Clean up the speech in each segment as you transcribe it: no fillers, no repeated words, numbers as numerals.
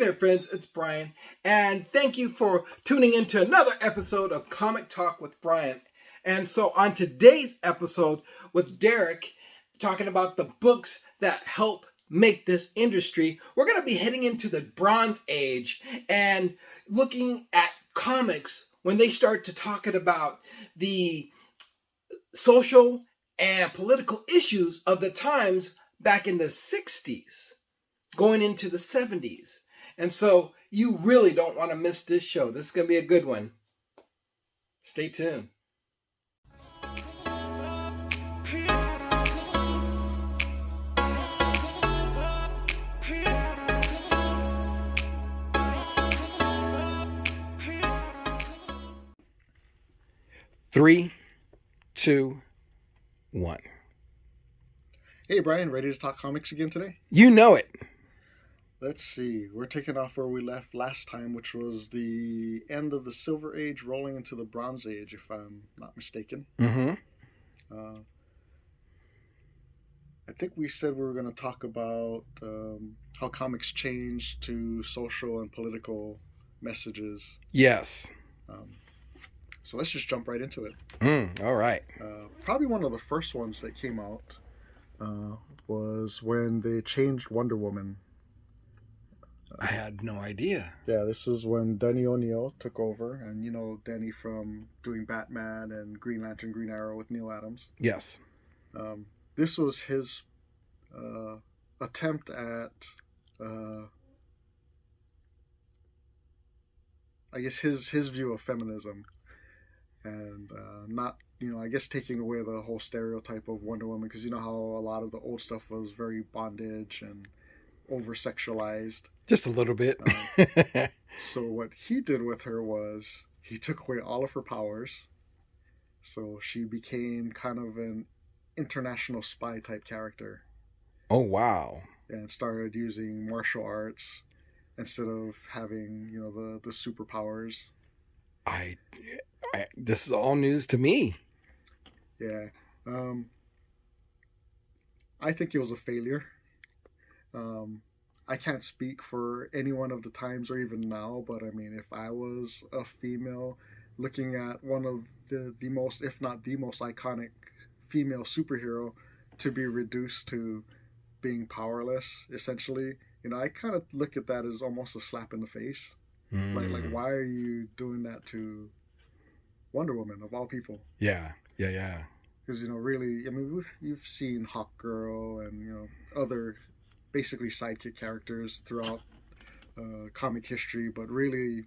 there, friends, it's Bryan, and thank you for tuning into another episode of Comic Talk with Bryan. And so on today's episode with Derek, talking about the books that help make this industry, we're going to be heading into the Bronze Age and looking at comics when they start to talking about the social and political issues of the times back in the 60s. Going into the 70s. And so you really don't want to miss this show. This is going to be a good one. Stay tuned. Three, two, one. Hey Bryan, ready to talk comics again today? You know it. Let's see, we're taking off where we left last time, which was the end of the Silver Age rolling into the Bronze Age, if I'm not mistaken. Mm-hmm. I think we said we were going to talk about how comics changed to social and political messages. Yes. So let's just jump right into it. All right. Probably one of the first ones that came out was when they changed Wonder Woman. I had no idea. Yeah, this is when Denny O'Neil took over, and you know Denny from doing Batman and Green Lantern, Green Arrow with Neil Adams. Yes. This was his attempt at, I guess his view of feminism, and not, you know, I guess taking away the whole stereotype of Wonder Woman, because you know how a lot of the old stuff was very bondage and over-sexualized. Just a little bit. So what he did with her was he took away all of her powers. So she became kind of an international spy type character. Oh, wow. And started using martial arts instead of having, you know, the superpowers. This is all news to me. Yeah. I think it was a failure. I can't speak for anyone of the times or even now, but I mean, if I was a female looking at one of the most, if not the most iconic female superhero to be reduced to being powerless, essentially, you know, I kind of look at that as almost a slap in the face. Like, why are you doing that to Wonder Woman, of all people? Yeah. Because, you know, really, I mean, you've seen Hawk Girl and, you know, other basically sidekick characters throughout comic history, but really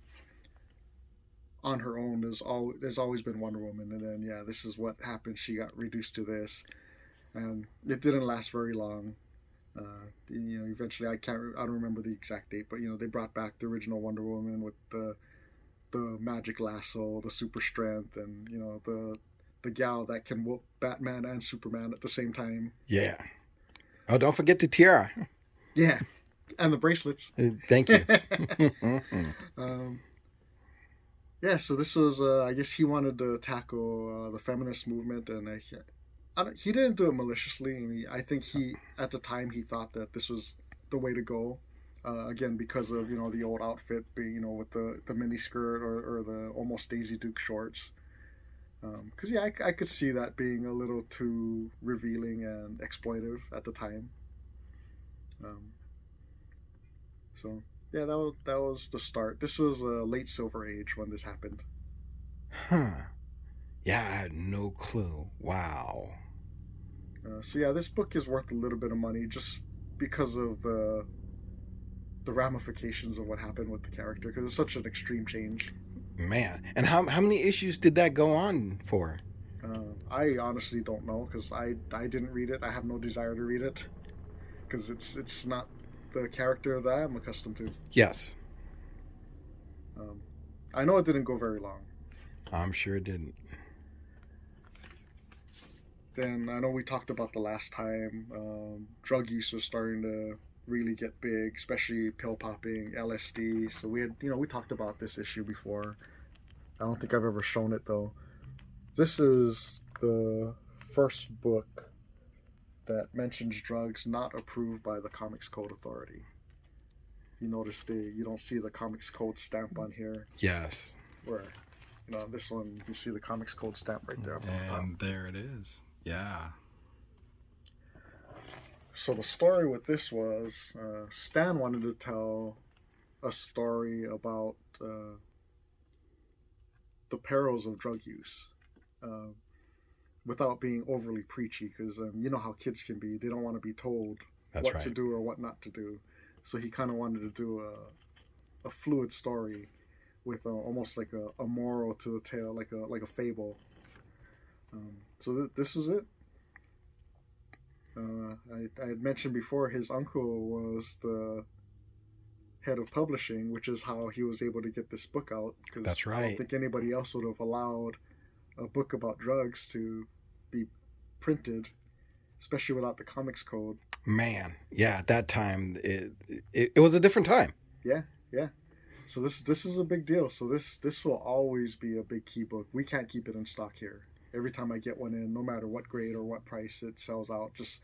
on her own there's always been Wonder Woman. And then yeah, this is what happened. She got reduced to this, and it didn't last very long. You know, eventually I don't remember the exact date, but you know, they brought back the original Wonder Woman with the magic lasso, the super strength, and you know, the gal that can whoop Batman and Superman at the same time. Yeah. Oh, don't forget the tiara. Yeah, and the bracelets. Thank you. Yeah, so this was, I guess he wanted to tackle the feminist movement, and he didn't do it maliciously. I think at the time, he thought that this was the way to go. Again, because of, you know, the old outfit being, you know, with the mini skirt or the almost Daisy Duke shorts. Because yeah, I could see that being a little too revealing and exploitive at the time. So yeah, that was the start. This was late Silver Age when this happened. Huh. Yeah, I had no clue. Wow. So yeah, this book is worth a little bit of money just because of the ramifications of what happened with the character, because it's such an extreme change. Man, and how many issues did that go on for? I honestly don't know, because I didn't read it. I have no desire to read it, because it's not the character that I'm accustomed to. Yes. I know it didn't go very long. I'm sure it didn't. Then I know we talked about the last time, drug use was starting to really get big, especially pill popping, LSD. So we talked about this issue before. I don't think I've ever shown it though. This is the first book that mentions drugs not approved by the Comics Code Authority. you notice you don't see the Comics Code stamp on here. Yes. Where, this one, you see the Comics Code stamp right there. And there it is. Yeah. So the story with this was, Stan wanted to tell a story about the perils of drug use, without being overly preachy, because you know how kids can be. They don't want to be told what to do or what not to do. So he kind of wanted to do a fluid story with almost like a moral to the tale, like a fable. So this was it. I had mentioned before his uncle was the head of publishing, which is how he was able to get this book out. That's right. I don't think anybody else would have allowed a book about drugs to be printed, especially without the Comics Code. Man, yeah, at that time it was a different time. Yeah. So this is a big deal. So this will always be a big key book. We can't keep it in stock here. Every time I get one in, no matter what grade or what price, it sells out just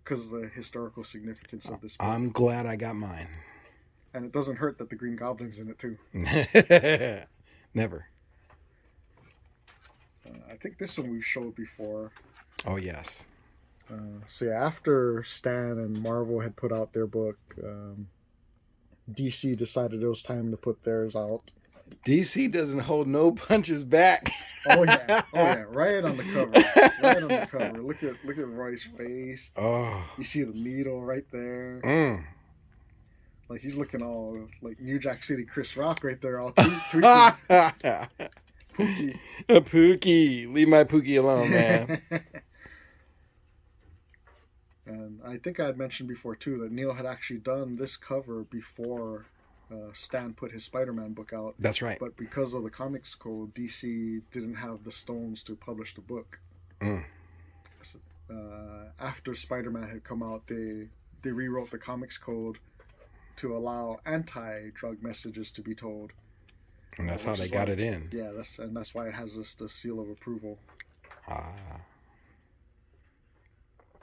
because of the historical significance of this book. I'm glad I got mine. And it doesn't hurt that the Green Goblin's in it too. Never. I think this one we've showed before. Oh, yes. So yeah, after Stan and Marvel had put out their book, DC decided it was time to put theirs out. DC doesn't hold no punches back. Oh yeah, right on the cover. Look at Roy's face. Oh, you see the needle right there. Like he's looking all like New Jack City Chris Rock right there, all tweaking. Pookie. Pookie, leave my Pookie alone, man. And I think I had mentioned before too that Neil had actually done this cover before Stan put his Spider-Man book out. That's right. But because of the Comics Code, DC didn't have the stones to publish the book. After Spider-Man had come out, they rewrote the Comics Code to allow anti-drug messages to be told. And that's how they got it in. Yeah, that's why it has the seal of approval.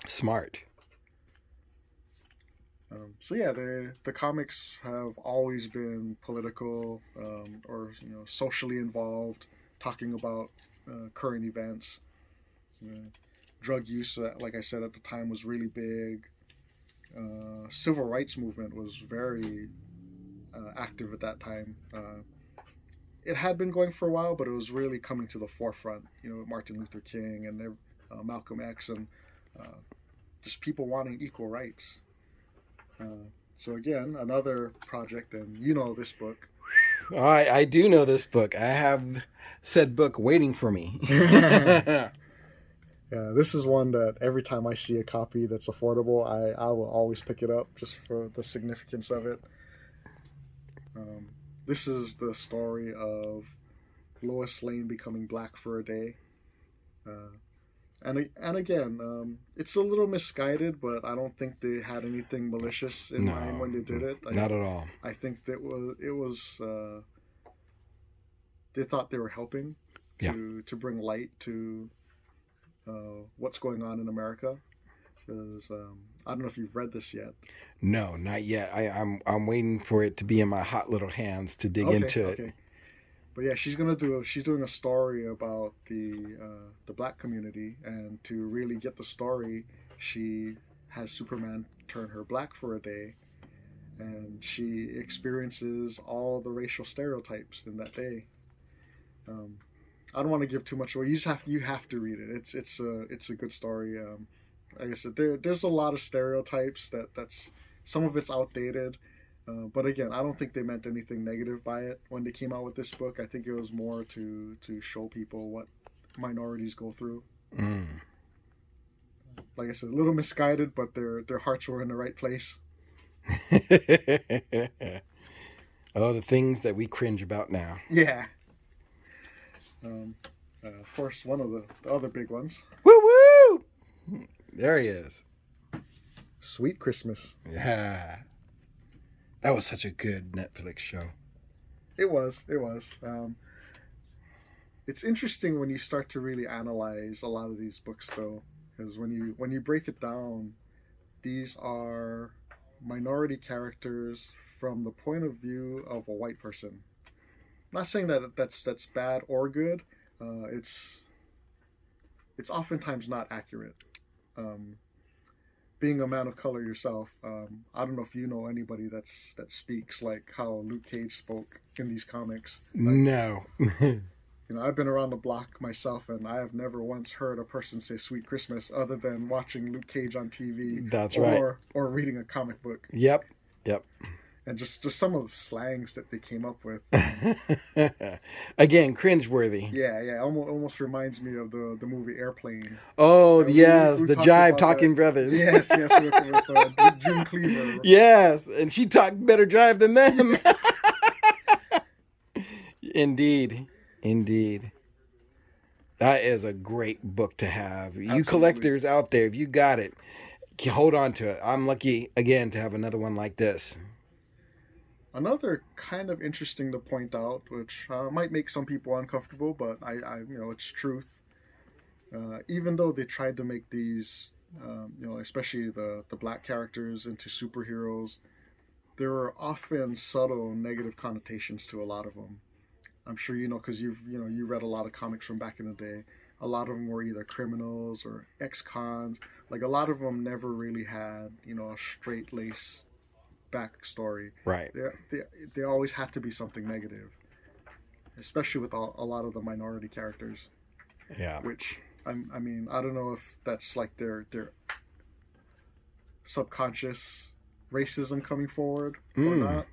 Smart. So yeah, the comics have always been political, or socially involved, talking about current events. Drug use, like I said at the time, was really big. Civil rights movement was very active at that time. It had been going for a while, but it was really coming to the forefront. Martin Luther King and Malcolm X, and just people wanting equal rights. So again, another project, and this book. I do know this book. I have said book waiting for me. Yeah, this is one that every time I see a copy that's affordable, I will always pick it up just for the significance of it. This is the story of Lois Lane becoming black for a day. And again, it's a little misguided, but I don't think they had anything malicious in mind when they did it. Not at all. I think that it was they thought they were helping to bring light to what's going on in America. Because I don't know if you've read this yet. No, not yet. I'm waiting for it to be in my hot little hands to dig into it. But yeah, she's doing a story about the black community, and to really get the story, she has Superman turn her black for a day, and she experiences all the racial stereotypes in that day. I don't want to give too much away. You have to read it. It's a good story. Like I said, there's a lot of stereotypes that's some of it's outdated. But again, I don't think they meant anything negative by it when they came out with this book. I think it was more to show people what minorities go through. Like I said, a little misguided, but their hearts were in the right place. Oh, the things that we cringe about now. Yeah. Of course, one of the other big ones. Woo woo! There he is. Sweet Christmas. Yeah. That was such a good Netflix show. It was. It's interesting when you start to really analyze a lot of these books, though, because when you break it down, these are minority characters from the point of view of a white person. Not saying that that's bad or good. It's oftentimes not accurate. Being a man of color yourself, I don't know if you know anybody that speaks like how Luke Cage spoke in these comics. Like, no. I've been around the block myself, and I have never once heard a person say "Sweet Christmas" other than watching Luke Cage on TV. That's right. Or reading a comic book. Yep. And just some of the slangs that they came up with. Again, cringeworthy. Yeah. Almost reminds me of the movie Airplane. Oh, yes, the Jive Talking Brothers. Yes, with June Cleaver. Yes, and she talked better jive than them. Indeed. That is a great book to have. You Absolutely. Collectors out there, if you got it, hold on to it. I'm lucky, again, to have another one like this. Another kind of interesting to point out, which might make some people uncomfortable, but I it's truth. Even though they tried to make these, especially the black characters into superheroes, there are often subtle negative connotations to a lot of them. I'm sure you know because you read a lot of comics from back in the day. A lot of them were either criminals or ex-cons. Like a lot of them never really had a straight lace backstory. Right. They always had to be something negative, especially with a lot of the minority characters. Yeah. Which I don't know if that's like their subconscious racism coming forward or not.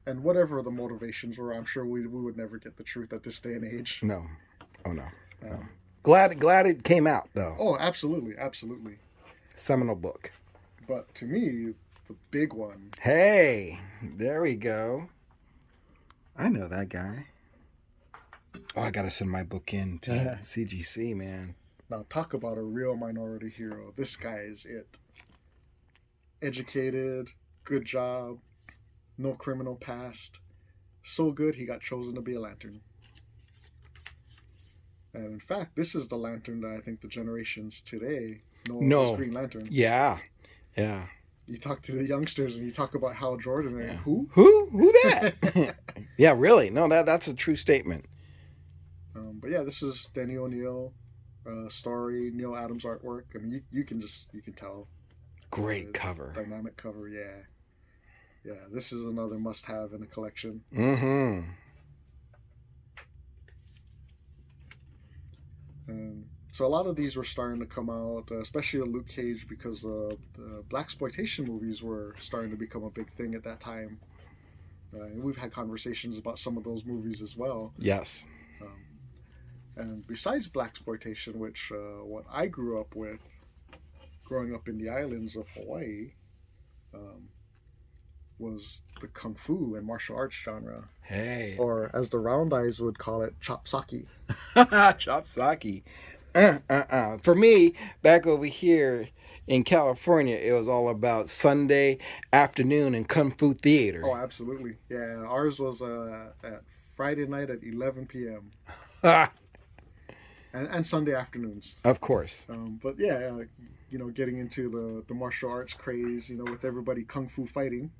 And whatever the motivations were, I'm sure we would never get the truth at this day and age. No. Oh no. Glad it came out though. Oh, absolutely. Seminal book. But to me, the big one. Hey, there we go. I know that guy. Oh, I gotta send my book in to CGC, man. Now talk about a real minority hero. This guy is it. Educated, good job, no criminal past. So good he got chosen to be a Lantern. And in fact, this is the Lantern that I think the generations today know as Green Lantern. Yeah. You talk to the youngsters and you talk about Hal Jordan and who? Who that? Yeah, really. No, that's a true statement. But yeah, this is Denny O'Neil story, Neil Adams artwork. I mean, you can tell. Great cover. Dynamic cover, yeah. Yeah, this is another must-have in a collection. Mm-hmm. So a lot of these were starting to come out, especially Luke Cage, because the blaxploitation movies were starting to become a big thing at that time. And we've had conversations about some of those movies as well. Yes. And besides blaxploitation, which what I grew up with, growing up in the islands of Hawaii, was the kung fu and martial arts genre. Hey. Or as the round eyes would call it, chopsaki. Chopsaki. For me, back over here in California, it was all about Sunday afternoon and kung fu theater. Oh, absolutely. Yeah, ours was at Friday night at 11 p.m. and Sunday afternoons. Of course. But yeah, getting into the martial arts craze, with everybody kung fu fighting.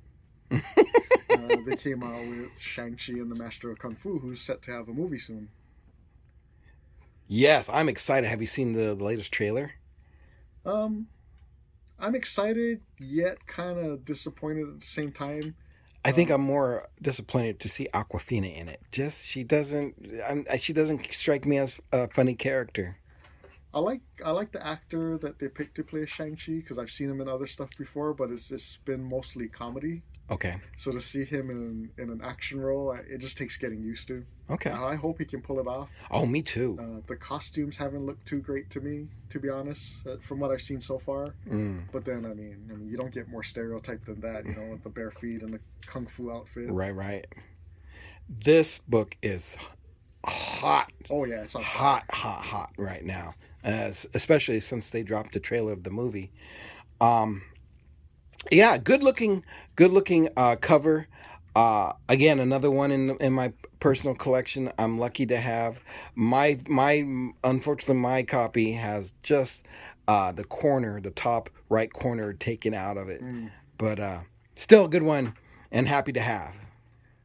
They came out with Shang-Chi and the Master of Kung Fu, who's set to have a movie soon. Yes, I'm excited. Have you seen the latest trailer? I'm excited, yet kind of disappointed at the same time. I think I'm more disappointed to see Awkwafina in it. She doesn't strike me as a funny character. I like the actor that they picked to play Shang-Chi because I've seen him in other stuff before, but it's been mostly comedy. Okay. So to see him in an action role, it just takes getting used to. Okay. I hope he can pull it off. Oh, me too. The costumes haven't looked too great to me, to be honest, from what I've seen so far. But then, I mean, you don't get more stereotyped than that, with the bare feet and the kung fu outfit. Right. This book is hot. Oh yeah, it's hot right now, especially since they dropped the trailer of the movie. Yeah, good looking cover. Again, another one in my personal collection. I'm lucky to have unfortunately my copy has just the top right corner taken out of it, but still a good one. and happy to have.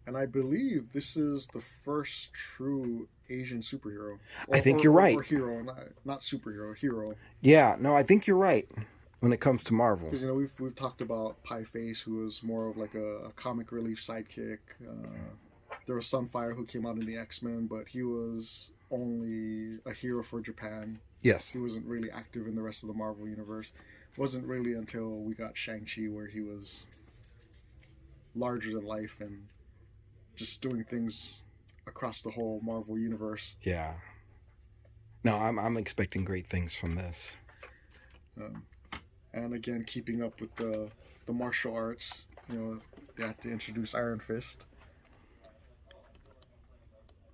And I believe this is the first true Asian superhero. I think you're right. Or hero, not superhero, hero. Yeah, no, I think you're right when it comes to Marvel. Because, you know, we've talked about Pie Face, who was more of like a comic relief sidekick. There was Sunfire, who came out in the X-Men, but he was only a hero for Japan. Yes. He wasn't really active in the rest of the Marvel universe. It wasn't really until we got Shang-Chi where he was larger than life and just doing things across the whole Marvel universe. Yeah. No, I'm expecting great things from this. And again, keeping up with the martial arts, you know, they had to introduce Iron Fist.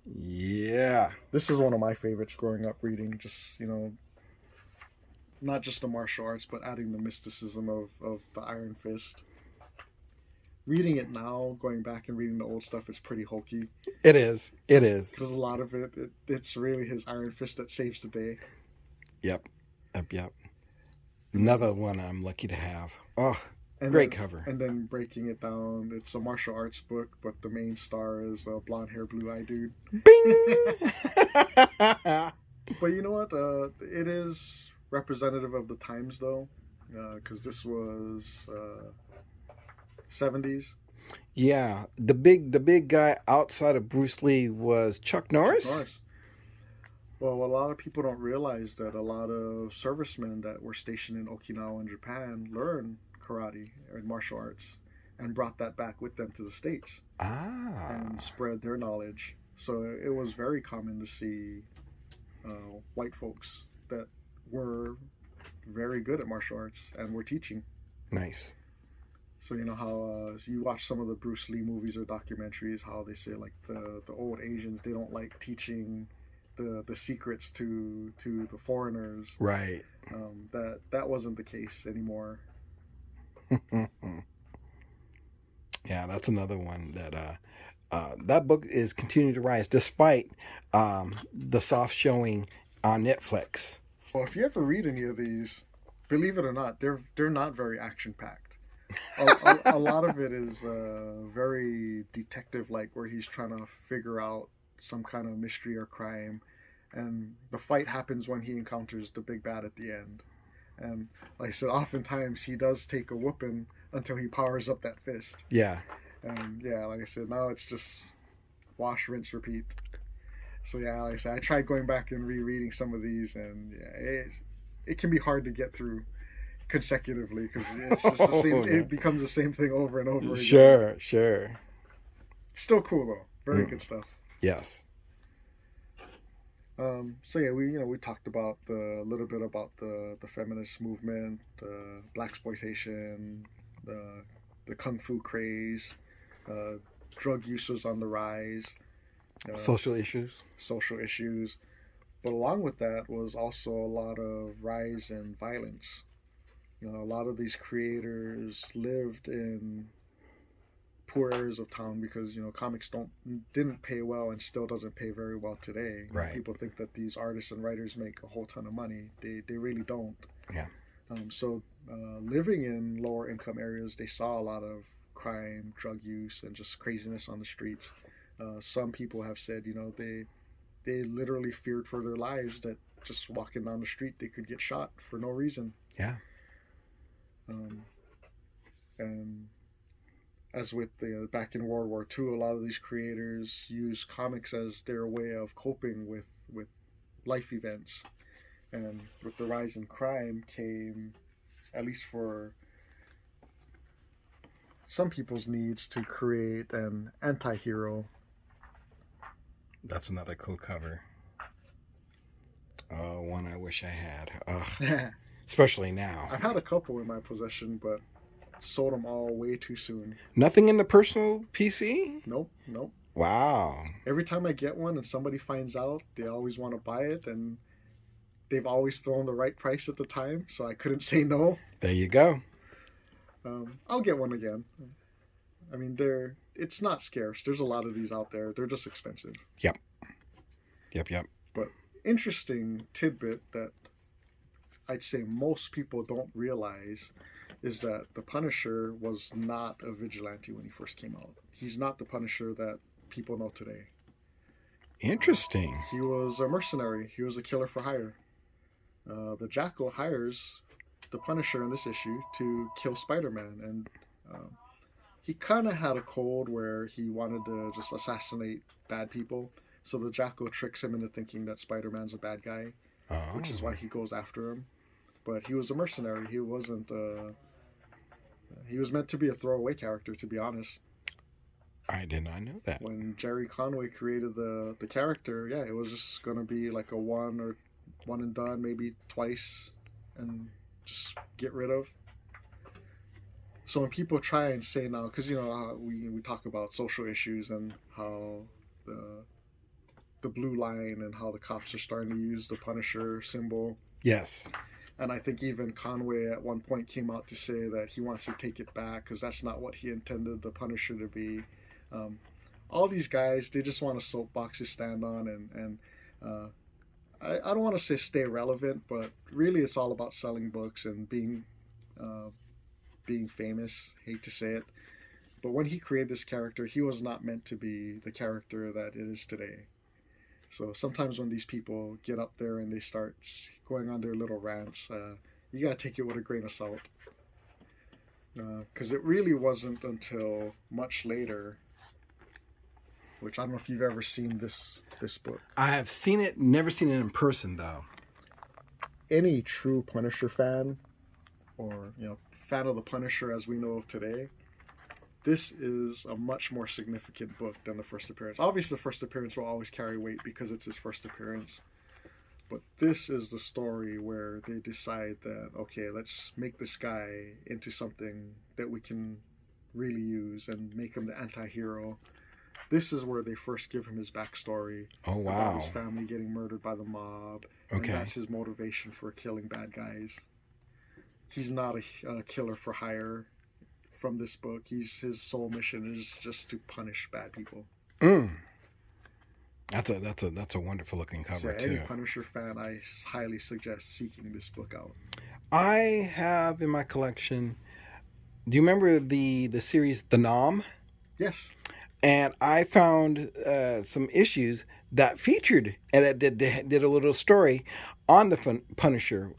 Yeah. This is one of my favorites growing up reading, just, you know, not just the martial arts, but adding the mysticism of the Iron Fist. Reading it now, going back and reading the old stuff, it's pretty hokey. It is. It is. Because a lot of it's really his Iron Fist that saves the day. Yep. Another one I'm lucky to have. Oh, and great then, cover. And then breaking it down, it's a martial arts book, but the main star is a blonde hair, blue eye dude. Bing! But you know what? It is representative of the times, though, because this was 70s. Yeah, the big guy outside of Bruce Lee was Chuck Norris. Well, a lot of people don't realize that a lot of servicemen that were stationed in Okinawa in Japan learned karate and martial arts and brought that back with them to the States and spread their knowledge. So it was very common to see white folks that were very good at martial arts and were teaching. Nice. So you know how you watch some of the Bruce Lee movies or documentaries, how they say like the old Asians, they don't like teaching the secrets to the foreigners. Right. That wasn't the case anymore. Yeah, that's another one that that book is continuing to rise despite the soft showing on Netflix. Well, if you ever read any of these, believe it or not, they're not very action packed. A lot of it is very detective like, where he's trying to figure out some kind of mystery or crime, and the fight happens when he encounters the big bad at the end. And like I said, oftentimes he does take a whooping until he powers up that fist. Yeah. And yeah, like I said, now it's just wash, rinse, repeat. So yeah, like I said, I tried going back and rereading some of these, and yeah, it can be hard to get through consecutively because it's just the same. It becomes the same thing over and over again. Sure. Still cool though. Very good stuff. Yes. So yeah, we talked about a little bit about the feminist movement, blaxploitation, the kung fu craze, drug use was on the rise, social issues, but along with that was also a lot of rise in violence. You know, a lot of these creators lived in poor areas of town because, you know, comics didn't pay well and still doesn't pay very well today. Right. People think that these artists and writers make a whole ton of money. They really don't. Yeah. So living in lower income areas, they saw a lot of crime, drug use, and just craziness on the streets. Some people have said, you know, they literally feared for their lives, that just walking down the street they could get shot for no reason. Yeah. And as with the back in World War II, a lot of these creators use comics as their way of coping with life events. And with the rise in crime came, at least for some people's needs, to create an anti-hero. That's another cool cover. One I wish I had. Especially now. I've had a couple in my possession, but sold them all way too soon. Nothing in the personal PC? Nope. Wow. Every time I get one and somebody finds out, they always want to buy it, and they've always thrown the right price at the time, so I couldn't say no. There you go. I'll get one again. I mean, it's not scarce. There's a lot of these out there. They're just expensive. Yep. But interesting tidbit that I'd say most people don't realize is that the Punisher was not a vigilante when he first came out. He's not the Punisher that people know today. Interesting. He was a mercenary. He was a killer for hire. The Jackal hires the Punisher in this issue to kill Spider-Man, and he kind of had a cold where he wanted to just assassinate bad people. So the Jackal tricks him into thinking that Spider-Man's a bad guy, which is why he goes after him. But he was a mercenary. He wasn't. He was meant to be a throwaway character, to be honest. I did not know that. When Jerry Conway created the character, yeah, it was just gonna be like a one and done, maybe twice, and just get rid of. So when people try and say now, because you know we talk about social issues and how the blue line and how the cops are starting to use the Punisher symbol. Yes. And I think even Conway at one point came out to say that he wants to take it back because that's not what he intended the Punisher to be. All these guys, they just want a soapbox to stand on, and I don't want to say stay relevant, but really it's all about selling books and being famous. Hate to say it, but when he created this character, he was not meant to be the character that it is today. So sometimes when these people get up there and they start going on their little rants, you gotta take it with a grain of salt, because it really wasn't until much later. Which I don't know if you've ever seen this book. I have seen it, never seen it in person though. Any true Punisher fan, or fan of the Punisher as we know of today, this is a much more significant book than the first appearance. Obviously, the first appearance will always carry weight because it's his first appearance. But this is the story where they decide that, okay, let's make this guy into something that we can really use and make him the anti-hero. This is where they first give him his backstory. Oh, wow. About his family getting murdered by the mob. Okay. And that's his motivation for killing bad guys. He's not a killer for hire from this book. His sole mission is just to punish bad people. That's a wonderful looking cover, so any too. Punisher fan, I highly suggest seeking this book out. I have in my collection, do you remember the series The Nom? Yes. And I found some issues that featured, and it did a little story on the Punisher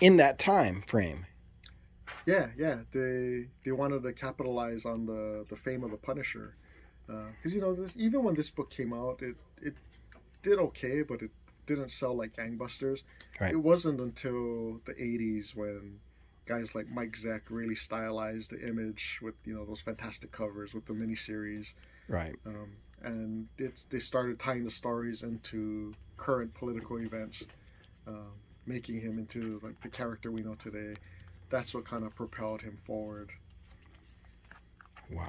in that time frame. Yeah. They wanted to capitalize on the fame of the Punisher. Because, even when this book came out, it did okay, but it didn't sell like gangbusters. Right. It wasn't until the 80s when guys like Mike Zeck really stylized the image with those fantastic covers with the miniseries, right? And they started tying the stories into current political events, making him into like the character we know today. That's what kind of propelled him forward. Wow,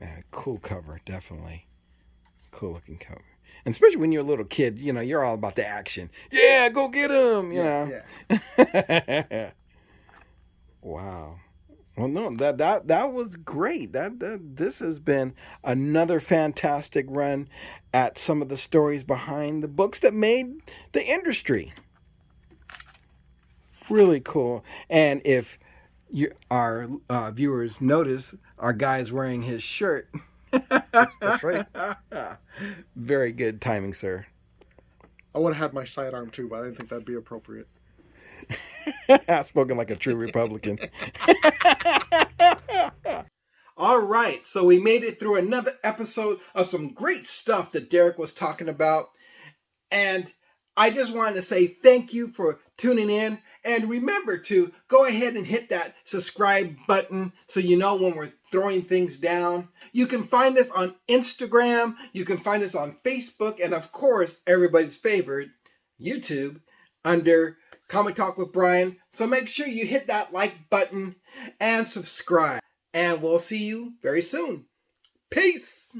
man, cool cover, definitely cool looking cover. And especially when you're a little kid, you're all about the action. Yeah, go get him, you know. Yeah. Wow. Well, no, that was great. This has been another fantastic run at some of the stories behind the books that made the industry. Really cool. And if our viewers notice, our guy's wearing his shirt. That's right. Very good timing, sir. I would have had my sidearm too, but I didn't think that'd be appropriate. Spoken like a true Republican. All right, so we made it through another episode of some great stuff that Derek was talking about. And I just wanted to say thank you for tuning in. And remember to go ahead and hit that subscribe button so you know when we're throwing things down. You can find us on Instagram. You can find us on Facebook. And of course, everybody's favorite, YouTube, under Comic Talk with Bryan. So make sure you hit that like button and subscribe. And we'll see you very soon. Peace.